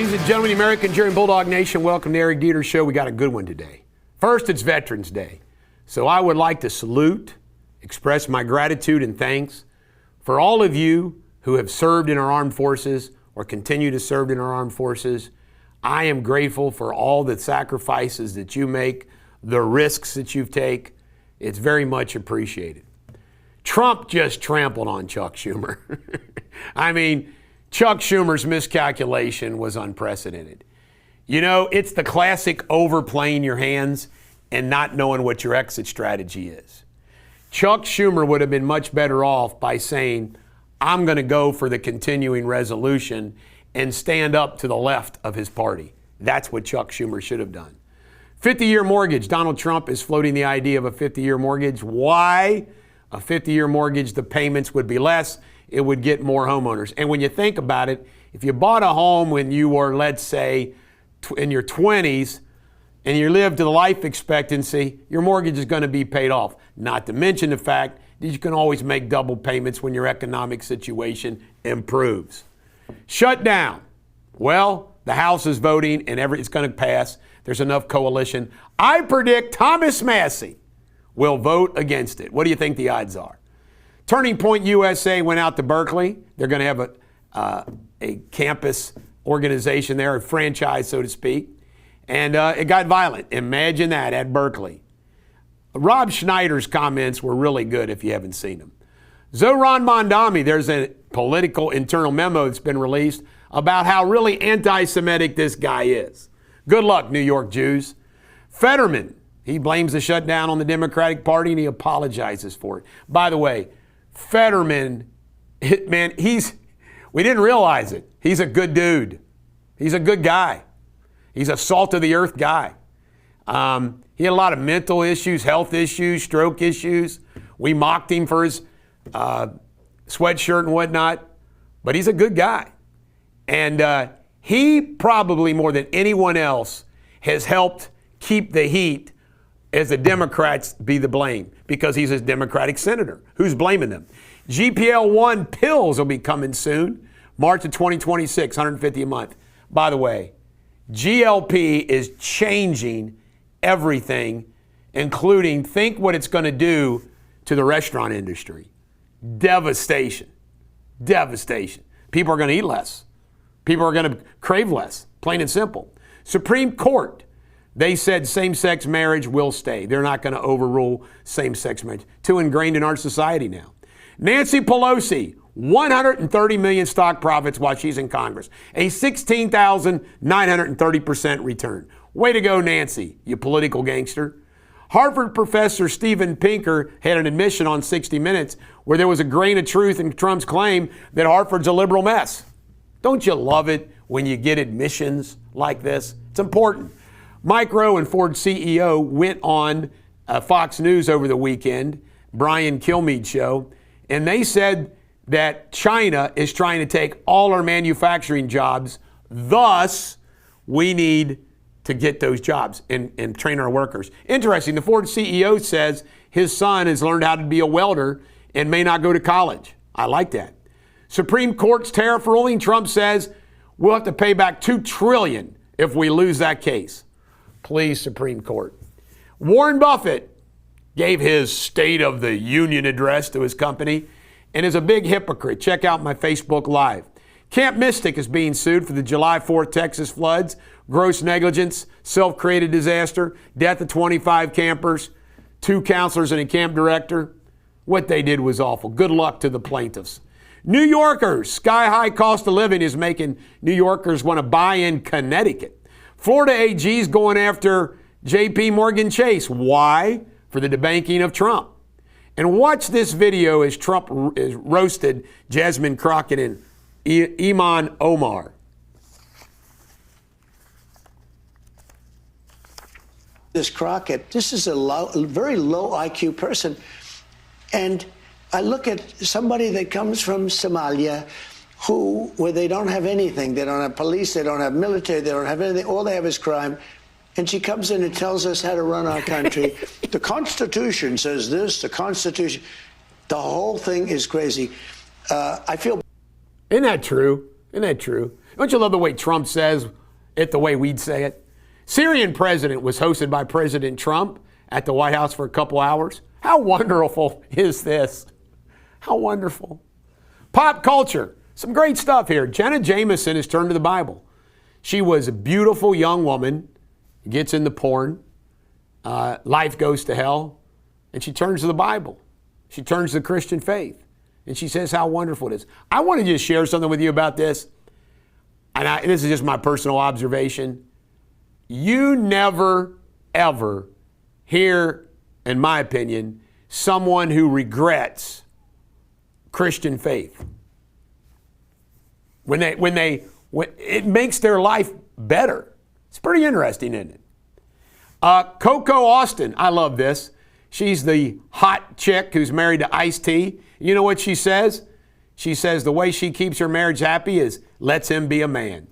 Ladies and gentlemen, the American Jerry and Bulldog Nation, welcome to Eric Deters Show. We got a good one today. First, it's Veterans Day. So I would like to salute, express my gratitude and thanks for all of you who have served in our armed forces or continue to serve in our armed forces. I am grateful for all the sacrifices that you make, the risks that you take. It's very much appreciated. Trump just trampled on Chuck Schumer. I mean, Chuck Schumer's miscalculation was unprecedented. You know, it's the classic overplaying your hands and not knowing what your exit strategy is. Chuck Schumer would have been much better off by saying, I'm going to go for the continuing resolution and stand up to the left of his party. That's what Chuck Schumer should have done. 50-year mortgage. Donald Trump is floating the idea of a 50-year mortgage. Why? A 50-year mortgage, the payments would be less. It would get more homeowners. And when you think about it, if you bought a home when you were, let's say, in your 20s, and you lived to the life expectancy, your mortgage is going to be paid off. Not to mention the fact that you can always make double payments when your economic situation improves. Shut down. Well, the House is voting and it's going to pass. There's enough coalition. I predict Thomas Massie will vote against it. What do you think the odds are? Turning Point USA went out to Berkeley. They're going to have a campus organization there, a franchise, so to speak. And it got violent. Imagine that at Berkeley. Rob Schneider's comments were really good if you haven't seen them. Zohran Mamdani, there's a political internal memo that's been released about how really anti-Semitic this guy is. Good luck, New York Jews. Fetterman, he blames the shutdown on the Democratic Party and he apologizes for it. By the way, Fetterman, man, we didn't realize it. He's a good dude. He's a good guy. He's a salt of the earth guy. He had a lot of mental issues, health issues, stroke issues. We mocked him for his sweatshirt and whatnot, but he's a good guy. And he probably more than anyone else has helped keep the heat as the Democrats be the blame because he's a Democratic senator. Who's blaming them? GPL-1 pills will be coming soon, March of 2026, $150 a month. By the way, GLP is changing everything, including think what it's going to do to the restaurant industry. Devastation. Devastation. People are going to eat less. People are going to crave less, plain and simple. Supreme Court, they said same-sex marriage will stay. They're not going to overrule same-sex marriage. Too ingrained in our society now. Nancy Pelosi, 130 million stock profits while she's in Congress. A 16,930% return. Way to go, Nancy, you political gangster. Harvard professor Steven Pinker had an admission on 60 Minutes where there was a grain of truth in Trump's claim that Harvard's a liberal mess. Don't you love it when you get admissions like this? It's important. Mike Rowe and Ford CEO went on Fox News over the weekend, Brian Kilmeade show, and they said that China is trying to take all our manufacturing jobs. Thus, we need to get those jobs and train our workers. Interesting, the Ford CEO says his son has learned how to be a welder and may not go to college. I like that. Supreme Court's tariff ruling, Trump says we'll have to pay back $2 trillion if we lose that case. Please, Supreme Court. Warren Buffett gave his State of the Union address to his company and is a big hypocrite. Check out my Facebook Live. Camp Mystic is being sued for the July 4th Texas floods, gross negligence, self-created disaster, death of 25 campers, 2 counselors and a camp director. What they did was awful. Good luck to the plaintiffs. New Yorkers, sky-high cost of living is making New Yorkers want to buy in Connecticut. Florida AG is going after J.P. Morgan Chase. Why? For the debanking of Trump. And watch this video as Trump is roasted Jasmine Crockett and Iman Omar. This Crockett, this is a very low IQ person. And I look at somebody that comes from Somalia where they don't have anything. They don't have police, they don't have military, they don't have anything. All they have is crime. And she comes in and tells us how to run our country. The Constitution says this, the Constitution, the whole thing is crazy. I feel... Isn't that true? Isn't that true? Don't you love the way Trump says it the way we'd say it? Syrian president was hosted by President Trump at the White House for a couple hours. How wonderful is this? How wonderful. Pop culture. Some great stuff here. Jenna Jameson has turned to the Bible. She was a beautiful young woman, gets into porn, life goes to hell, and she turns to the Bible. She turns to the Christian faith, and she says how wonderful it is. I want to just share something with you about this, and this is just my personal observation. You never, ever hear, in my opinion, someone who regrets Christian faith. When it makes their life better. It's pretty interesting, isn't it? Coco Austin, I love this. She's the hot chick who's married to Ice-T. You know what she says? She says the way she keeps her marriage happy is lets him be a man.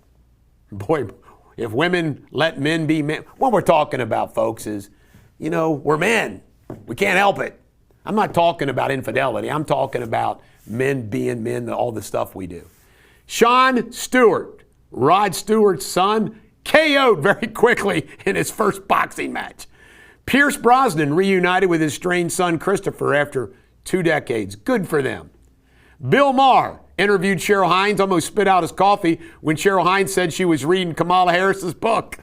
Boy, if women let men be men, what we're talking about, folks, is, we're men. We can't help it. I'm not talking about infidelity. I'm talking about men being men, all the stuff we do. Sean Stewart, Rod Stewart's son, KO'd very quickly in his first boxing match. Pierce Brosnan reunited with his estranged son Christopher after 2 decades. Good for them. Bill Maher interviewed Cheryl Hines, almost spit out his coffee when Cheryl Hines said she was reading Kamala Harris's book.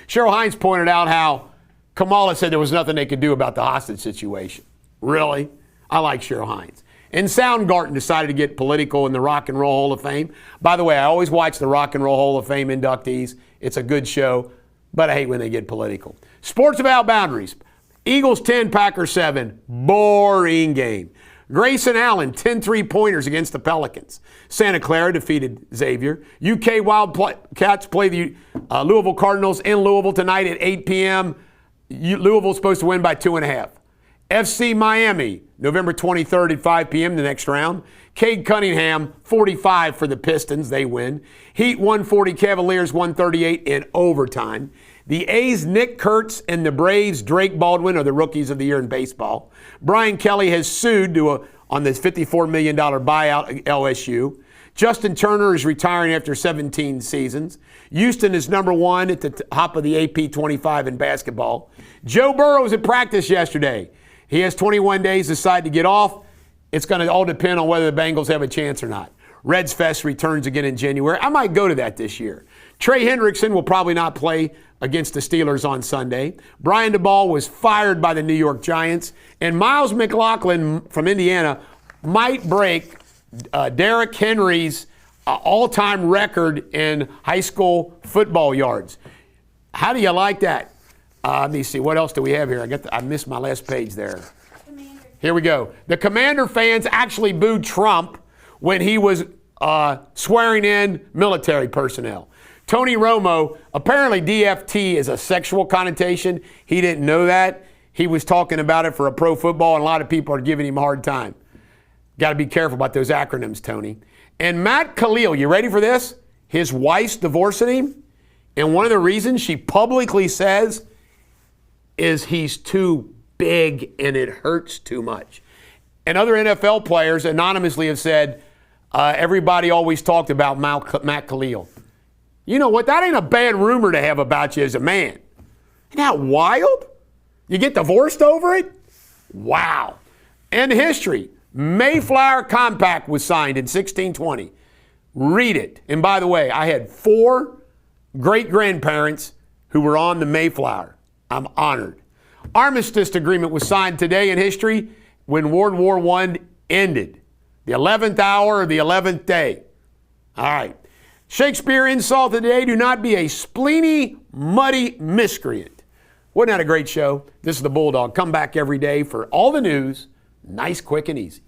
Cheryl Hines pointed out how Kamala said there was nothing they could do about the hostage situation. Really? I like Cheryl Hines. And Soundgarden decided to get political in the Rock and Roll Hall of Fame. By the way, I always watch the Rock and Roll Hall of Fame inductees. It's a good show, but I hate when they get political. Sports Without Boundaries. Eagles 10, Packers 7. Boring game. Grayson Allen, 10 3-pointers against the Pelicans. Santa Clara defeated Xavier. UK Wildcats play the Louisville Cardinals in Louisville tonight at 8 p.m. Louisville's supposed to win by 2.5. FC Miami, November 23rd at 5 p.m., the next round. Cade Cunningham, 45 for the Pistons. They win. Heat 140, Cavaliers 138 in overtime. The A's Nick Kurtz and the Braves Drake Baldwin are the rookies of the year in baseball. Brian Kelly has sued on this $54 million buyout at LSU. Justin Turner is retiring after 17 seasons. Houston is number 1 at the top of the AP 25 in basketball. Joe Burrow was at practice yesterday. He has 21 days to decide to get off. It's going to all depend on whether the Bengals have a chance or not. Reds Fest returns again in January. I might go to that this year. Trey Hendrickson will probably not play against the Steelers on Sunday. Brian DeBall was fired by the New York Giants. And Miles McLaughlin from Indiana might break Derrick Henry's all-time record in high school football yards. How do you like that? Let me see. What else do we have here? I missed my last page there. Commander. Here we go. The Commander fans actually booed Trump when he was swearing in military personnel. Tony Romo, apparently DFT is a sexual connotation. He didn't know that. He was talking about it for a pro football, and a lot of people are giving him a hard time. Got to be careful about those acronyms, Tony. And Matt Khalil, you ready for this? His wife's divorcing him, and one of the reasons she publicly says is he's too big and it hurts too much. And other NFL players anonymously have said, everybody always talked about Matt Khalil. You know what? That ain't a bad rumor to have about you as a man. Isn't that wild? You get divorced over it? Wow. And history. Mayflower Compact was signed in 1620. Read it. And by the way, I had 4 great-grandparents who were on the Mayflower. I'm honored. Armistice agreement was signed today in history when World War I ended. The 11th hour of the 11th day. All right. Shakespeare insult today, do not be a spleeny, muddy miscreant. Wasn't that a great show? This is the Bulldog. Come back every day for all the news, nice, quick, and easy.